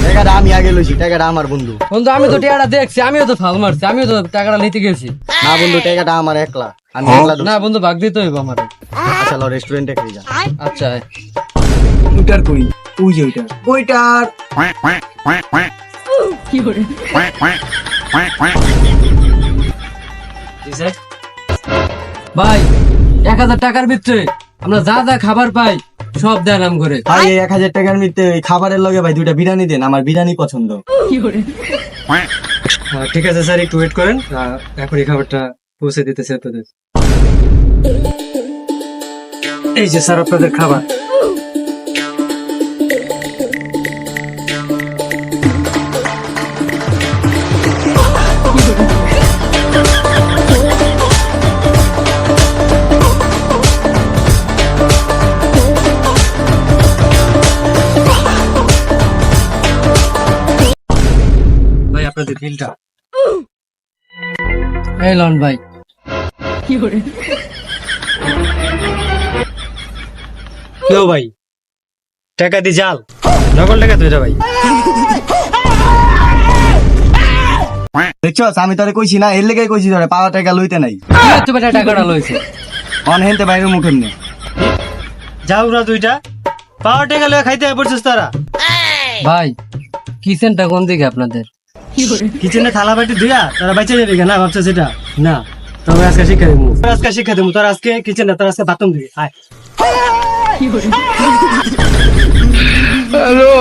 টাকাটা আমি আগে লইছি, টাকাটা আমার বন্ধু। বন্ধু আমি তো টাকাটা দেখছি, আমিও তো ফাল মারছি, আমিও তো টাকাটা নিতে গেছি। না বন্ধু, টাকাটা আমার একলা, আমি একলা না বন্ধু ভাগ দিতে হইব আমার। আচ্ছা লো, রেস্টুরেন্টে খেয়ে যা। আচ্ছা ওইটার কই? ওই যে ওইটার ওইটার। ভাই 1000 টাকার ভিতরে আমরা যা যা খাবার পাই সব দেন আম করে। ভাই এই 1000 টাকার মধ্যে ওই খাবারের লগে ভাই 2টা বিরিয়ানি দেন, আমার বিরিয়ানি পছন্দ। ঠিক আছে স্যার, একটু ওয়েট করেন, এখন এই খাবারটা পৌঁছে দিতেছে আপনাদের। এই যে স্যার আপনাদের খাবার। ভাই আপনাদের বিলটা। এই লন ভাই। কেউ ভাই টাকা দি জাল, নকল টাকা তো এটা ভাই। দেখছো আমি তোরে কইছি না, এর লেগে কইছি তোরে পাওয়া টাকা লইতে নাই। টাকাটা লইছে অন হেনতে বাইরে মুখ এমনি। যাও না দুইটা পাওয়ার টাকা লয়ে খাইতে পড়ছিস তারা। ভাই কিচেনটা কোন দিকে আপনাদের? কিচেনে থালা বাটি দিয়া তারা বাইচে যাবে না ভাবছো সেটা না। তবে আজকে শিক্ষা দেবো, আজকে শিক্ষা দেবো তোর, আজকে কিচেন না তোর, আজকে বাথরুম দিবি। আয় হ্যালো